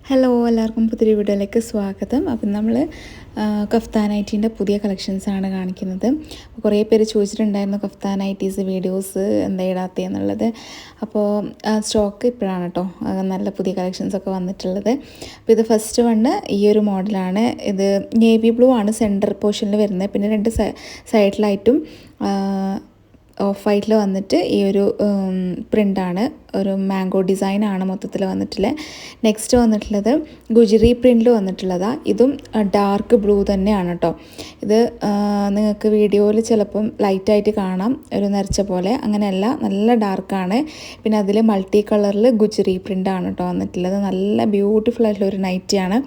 Hello, എല്ലാവർക്കും പുതിയൊരു വീഡിയോയിലേക്ക് സ്വാഗതം. അപ്പം നമ്മൾ കഫ്താൻ നൈറ്റീൻ്റെ പുതിയ കളക്ഷൻസാണ് കാണിക്കുന്നത്. അപ്പോൾ കുറേ പേര് ചോദിച്ചിട്ടുണ്ടായിരുന്നു കഫ്താൻ നൈറ്റീസ് വീഡിയോസ് എന്താ ഇടാത്തതെന്നുള്ളത്. അപ്പോൾ സ്റ്റോക്ക് ഇപ്പോഴാണ് കേട്ടോ നല്ല പുതിയ കളക്ഷൻസൊക്കെ വന്നിട്ടുള്ളത്. അപ്പോൾ ഇത് ഫസ്റ്റ് വണ്ണ് ഈ ഒരു മോഡലാണ്. ഇത് നേവി ബ്ലൂ ആണ് സെൻറ്റർ പോർഷനിൽ വരുന്നത്. പിന്നെ രണ്ട് സൈഡിലായിട്ടും ഓഫ് വൈറ്റിൽ വന്നിട്ട് ഈ ഒരു പ്രിൻ്റാണ്, ഒരു മാംഗോ ഡിസൈനാണ് മൊത്തത്തിൽ വന്നിട്ടുള്ളത്. നെക്സ്റ്റ് വന്നിട്ടുള്ളത് ഗുജറി പ്രിൻ്റിൽ വന്നിട്ടുള്ളതാണ്. ഇതും ഡാർക്ക് ബ്ലൂ തന്നെയാണ് കേട്ടോ. ഇത് നിങ്ങൾക്ക് വീഡിയോയിൽ ചിലപ്പം ലൈറ്റായിട്ട് കാണാം, ഒരു നരച്ച പോലെ. അങ്ങനെയല്ല, നല്ല ഡാർക്കാണ്. പിന്നെ അതിൽ മൾട്ടി കളറിൽ ഗുജറി പ്രിൻ്റാണ് കേട്ടോ വന്നിട്ടുള്ളത്. നല്ല ബ്യൂട്ടിഫുൾ ആയിട്ടുള്ള ഒരു നൈറ്റിയാണ്.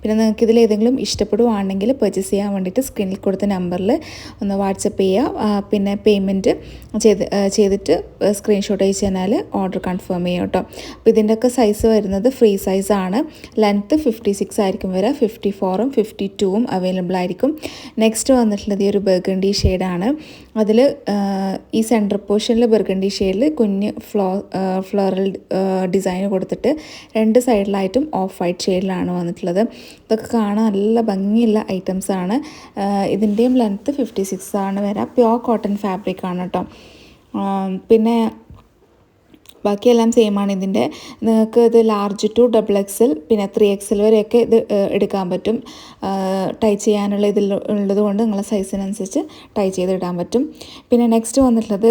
പിന്നെ നിങ്ങൾക്ക് ഇതിൽ ഏതെങ്കിലും ഇഷ്ടപ്പെടുവാണെങ്കിൽ പർച്ചേസ് ചെയ്യാൻ വേണ്ടിയിട്ട് സ്ക്രീനിൽ കൊടുത്ത നമ്പറിൽ ഒന്ന് വാട്സപ്പ് ചെയ്യുക. പിന്നെ പേയ്മെൻറ്റ് ചെയ്തിട്ട് സ്ക്രീൻഷോട്ട് അയച്ചു തന്നാൽ ഓർഡർ കൺഫേം ചെയ്യാം കേട്ടോ. അപ്പോൾ ഇതിൻ്റെയൊക്കെ സൈസ് വരുന്നത് ഫ്രീ സൈസാണ്. ലെങ്ത്ത് 56 ആയിരിക്കും വരിക, 54ഉം 52ഉം അവൈലബിൾ ആയിരിക്കും. നെക്സ്റ്റ് വന്നിട്ടുള്ളത് ഈ ഒരു ബർഗണ്ടി ഷെയ്ഡാണ്. അതിൽ ഈ സെൻറ്റർ പോർഷനിൽ ബർഗണ്ടി ഷെയ്ഡിൽ കുഞ്ഞ് ഫ്ലോറൽ ഡിസൈൻ കൊടുത്തിട്ട് രണ്ട് സൈഡിലായിട്ടും ഓഫ് വൈറ്റ് ഷെയ്ഡിലാണ് വന്നിട്ടുള്ളത്. ഇതൊക്കെ കാണാൻ നല്ല ഭംഗിയുള്ള ഐറ്റംസാണ്. ഇതിൻ്റെയും ലെങ്ത്ത് 56 ആണ് വരിക. പ്യോർ കോട്ടൺ ഫാബ്രിക് ആണ് കേട്ടോ. പിന്നെ ബാക്കിയെല്ലാം സെയിമാണ്. ഇതിൻ്റെ നിങ്ങൾക്ക് ഇത് ലാർജ് ടു XXL പിന്നെ 3XL വരെയൊക്കെ ഇത് എടുക്കാൻ പറ്റും. ടൈ ചെയ്യാനുള്ള ഉള്ളത് കൊണ്ട് നിങ്ങളെ സൈസിനനുസരിച്ച് ടൈ ചെയ്തിടാൻ പറ്റും. പിന്നെ നെക്സ്റ്റ് വന്നിട്ടുള്ളത്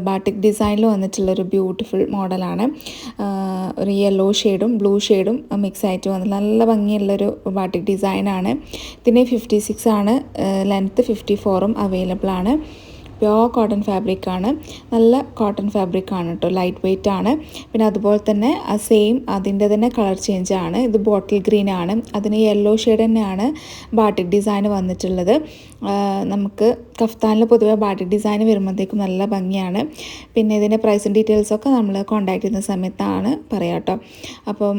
ബാട്ടിക് ഡിസൈനിൽ വന്നിട്ടുള്ളൊരു ബ്യൂട്ടിഫുൾ മോഡലാണ്. ഒരു യെല്ലോ ഷെയ്ഡും ബ്ലൂ ഷെയ്ഡും മിക്സ് ആയിട്ട് വന്നിട്ടുള്ള നല്ല ഭംഗിയുള്ളൊരു ബാട്ടിക് ഡിസൈനാണ്. ഇതിന് 56 ആണ്, ലെങ്ത്ത് 54ഉം അവൈലബിൾ ആണ്. പ്യോർ കോട്ടൺ ഫാബ്രിക്കാണ്, നല്ല കോട്ടൺ ഫാബ്രിക്കാണ് കേട്ടോ, ലൈറ്റ് വെയ്റ്റ് ആണ്. പിന്നെ അതുപോലെ തന്നെ സെയിം അതിൻ്റെ തന്നെ കളർ ചേഞ്ച് ആണ്. ഇത് ബോട്ടിൽ ഗ്രീൻ ആണ്, അതിന് യെല്ലോ ഷെയ്ഡ് തന്നെയാണ് ബാട്ടിക് ഡിസൈൻ വന്നിട്ടുള്ളത്. നമുക്ക് കഫ്താനിൽ പൊതുവെ ബാട്ടിക് ഡിസൈൻ വരുമ്പോഴത്തേക്കും നല്ല ഭംഗിയാണ്. പിന്നെ ഇതിൻ്റെ പ്രൈസും ഡീറ്റെയിൽസൊക്കെ നമ്മൾ കോൺടാക്ട് ചെയ്യുന്ന സമയത്താണ് പറയാം കേട്ടോ. അപ്പം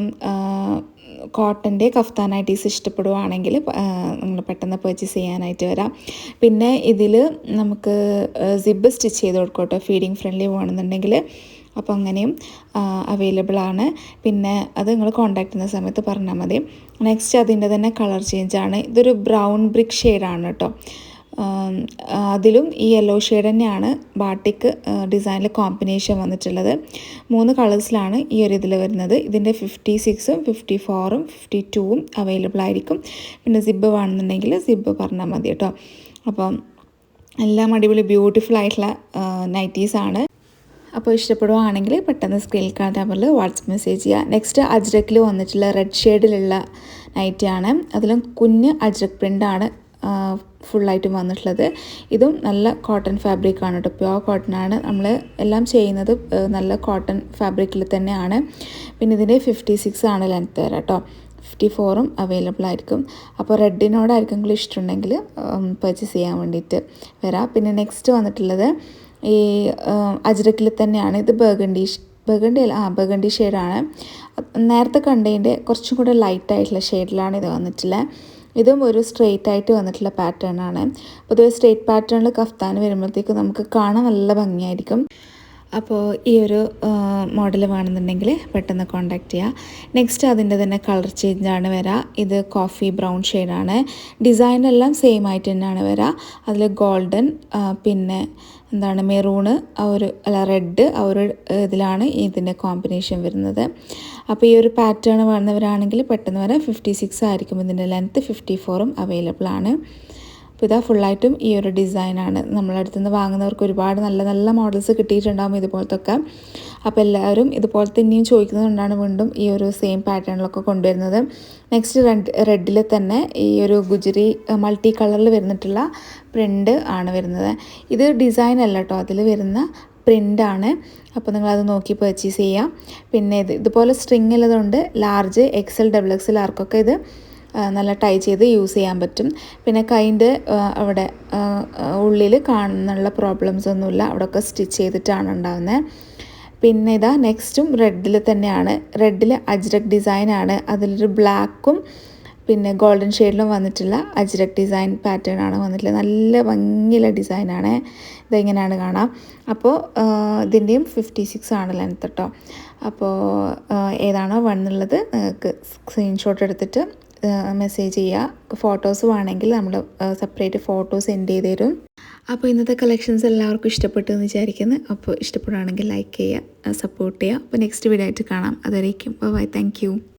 കോട്ടൻ്റെ കഫ്താൻ നൈറ്റീസ് ഇഷ്ടപ്പെടുവാണെങ്കിൽ നിങ്ങൾ പെട്ടെന്ന് പർച്ചേസ് ചെയ്യാനായിട്ട് വരാം. പിന്നെ ഇതിൽ നമുക്ക് സിബ് സ്റ്റിച്ച് ചെയ്ത് കൊടുക്കും കേട്ടോ, ഫീഡിങ് ഫ്രണ്ട്ലി വേണമെന്നുണ്ടെങ്കിൽ. അപ്പോൾ അങ്ങനെയും അവൈലബിൾ ആണ്. പിന്നെ അത് നിങ്ങൾ കോൺടാക്ട് ചെയ്യുന്ന സമയത്ത് പറഞ്ഞാൽ മതി. നെക്സ്റ്റ് അതിൻ്റെ തന്നെ കളർ ചേഞ്ചാണ്. ഇതൊരു ബ്രൗൺ ബ്രിക്ക് ഷെയ്ഡാണ് കേട്ടോ. അതിലും ഈ യെല്ലോ ഷെയ്ഡ് തന്നെയാണ് ബാട്ടിക് ഡിസൈനിൽ കോമ്പിനേഷൻ വന്നിട്ടുള്ളത്. 3 കളേഴ്സിലാണ് ഈ ഒരു ഇതിൽ വരുന്നത്. ഇതിൻ്റെ 56ഉം 54ഉം 52ഉം അവൈലബിൾ ആയിരിക്കും. പിന്നെ സിബ്ബ് വേണമെന്നുണ്ടെങ്കിൽ സിബ്ബ് പറഞ്ഞാൽ മതി കേട്ടോ. അപ്പം എല്ലാം അടിപൊളി ബ്യൂട്ടിഫുൾ ആയിട്ടുള്ള നൈറ്റീസാണ്. അപ്പോൾ ഇഷ്ടപ്പെടുവാണെങ്കിൽ പെട്ടെന്ന് സ്ക്രീനിൽ കാണുന്ന നമ്പറിൽ വാട്സപ്പ് മെസ്സേജ് ചെയ്യുക. നെക്സ്റ്റ് അജ്രക്കിൽ വന്നിട്ടുള്ള റെഡ് ഷെയ്ഡിലുള്ള നൈറ്റിയാണ്. അതിലും കുഞ്ഞ് അജ്രക് പ്രിൻ്റാണ് ഫുള്ളായിട്ടും വന്നിട്ടുള്ളത്. ഇതും നല്ല കോട്ടൺ ഫാബ്രിക്കാണ് കേട്ടോ, പ്യോർ കോട്ടൺ ആണ്. നമ്മൾ എല്ലാം ചെയ്യുന്നത് നല്ല കോട്ടൺ ഫാബ്രിക്കിൽ തന്നെയാണ്. പിന്നെ ഇതിൻ്റെ 56 ആണ് ലെങ്ത്ത് വരാം കേട്ടോ, 54ഉം അവൈലബിൾ ആയിരിക്കും. അപ്പോൾ റെഡിനോടായിരിക്കും ഇഷ്ടമുണ്ടെങ്കിൽ പർച്ചേസ് ചെയ്യാൻ വേണ്ടിയിട്ട് വരാം. പിന്നെ നെക്സ്റ്റ് വന്നിട്ടുള്ളത് ഈ അജ്രക്കിൽ തന്നെയാണ്. ഇത് ബർഗണ്ടി ഷെയ്ഡാണ്. നേരത്തെ കണ്ടതിൻ്റെ കുറച്ചും കൂടെ ലൈറ്റായിട്ടുള്ള ഷെയ്ഡിലാണ് ഇത് വന്നിട്ടുള്ളത്. ഇതും ഒരു സ്ട്രെയിറ്റ് ആയിട്ട് വന്നിട്ടുള്ള പാറ്റേൺ ആണ്. പൊതുവെ സ്ട്രെയിറ്റ് പാറ്റേണിൽ കഫ്താൻ വരുമ്പോഴത്തേക്കും നമുക്ക് കാണാൻ നല്ല ഭംഗിയായിരിക്കും. അപ്പോൾ ഈ ഒരു മോഡൽ വേണമെന്നുണ്ടെങ്കിൽ പെട്ടെന്ന് കോൺടാക്ട് ചെയ്യുക. നെക്സ്റ്റ് അതിൻ്റെ തന്നെ കളർ ചേഞ്ചാണ് വരിക. ഇത് കോഫി ബ്രൗൺ ഷെയ്ഡാണ്. ഡിസൈനെല്ലാം സെയിം ആയിട്ട് തന്നെയാണ് വരിക. അതിൽ ഗോൾഡൻ പിന്നെ മെറൂണ് റെഡ് ഇതിലാണ് ഇതിൻ്റെ കോമ്പിനേഷൻ വരുന്നത്. അപ്പോൾ ഈ ഒരു പാറ്റേൺ വേണമെന്നവരാണെങ്കിൽ പെട്ടെന്ന് വരാം. 56 ആയിരിക്കും ഇതിൻ്റെ ലെങ്ത്ത്, 54ഉം അവൈലബിൾ ആണ്. അപ്പോൾ ഇതാ ഫുള്ളായിട്ടും ഈ ഒരു ഡിസൈനാണ്. നമ്മളടുത്തു നിന്ന് വാങ്ങുന്നവർക്ക് ഒരുപാട് നല്ല നല്ല മോഡൽസ് കിട്ടിയിട്ടുണ്ടാകും ഇതുപോലത്തൊക്കെ. അപ്പോൾ എല്ലാവരും ഇതുപോലത്തെ ഇനിയും ചോദിക്കുന്നതുകൊണ്ടാണ് വീണ്ടും ഈ ഒരു സെയിം പാറ്റേണിലൊക്കെ കൊണ്ടുവരുന്നത്. നെക്സ്റ്റ് റെഡിൽ തന്നെ ഈ ഒരു ഗുജറി മൾട്ടി കളറിൽ വരുന്നിട്ടുള്ള പ്രിൻ്റ് ആണ് വരുന്നത്. ഇത് ഡിസൈൻ അല്ല കേട്ടോ, അതിൽ വരുന്ന പ്രിൻ്റാണ്. അപ്പോൾ നിങ്ങളത് നോക്കി പർച്ചേസ് ചെയ്യാം. പിന്നെ ഇതുപോലെ സ്ട്രിങ് ഉള്ളതുകൊണ്ട് ലാർജ് XL XXL ആർക്കൊക്കെ ഇത് നല്ല ടൈ ചെയ്ത് യൂസ് ചെയ്യാൻ പറ്റും. പിന്നെ കൈൻ്റെ അവിടെ ഉള്ളിൽ കാണുന്നുള്ള പ്രോബ്ലംസ് ഒന്നുമില്ല, അവിടെയൊക്കെ സ്റ്റിച്ച് ചെയ്തിട്ടാണ് ഉണ്ടാകുന്നത്. പിന്നെ ഇതാ നെക്സ്റ്റും റെഡിൽ തന്നെയാണ്. റെഡിൽ അജ്രക് ഡിസൈനാണ്. അതിലൊരു ബ്ലാക്കും പിന്നെ ഗോൾഡൻ ഷെയ്ഡിലും വന്നിട്ടുള്ള അജ്രക് ഡിസൈൻ പാറ്റേൺ ആണ് വന്നിട്ടുള്ളത്. നല്ല ഭംഗിയുള്ള ഡിസൈനാണ്. ഇതിങ്ങനെയാണ് കാണാം. അപ്പോൾ ഇതിൻ്റെയും 56 ആണ് ലെങ്ത്ത് കേട്ടോ. അപ്പോൾ ഏതാണോ വേണമെന്നുള്ളത് നിങ്ങൾക്ക് സ്ക്രീൻഷോട്ട് എടുത്തിട്ട് മെസ്സേജ് ചെയ്യുക. ഫോട്ടോസ് വേണമെങ്കിൽ നമ്മൾ സെപ്പറേറ്റ് ഫോട്ടോ സെൻഡ് ചെയ്ത് തരും. അപ്പോൾ ഇന്നത്തെ കളക്ഷൻസ് എല്ലാവർക്കും ഇഷ്ടപ്പെട്ടു എന്ന് വിചാരിക്കുന്നു. അപ്പോൾ ഇഷ്ടപ്പെടുകയാണെങ്കിൽ ലൈക്ക് ചെയ്യുക, സപ്പോർട്ട് ചെയ്യുക. അപ്പോൾ നെക്സ്റ്റ് വീഡിയോ ആയിട്ട് കാണാം. അതുവരേക്കും ബൈ, താങ്ക് യു.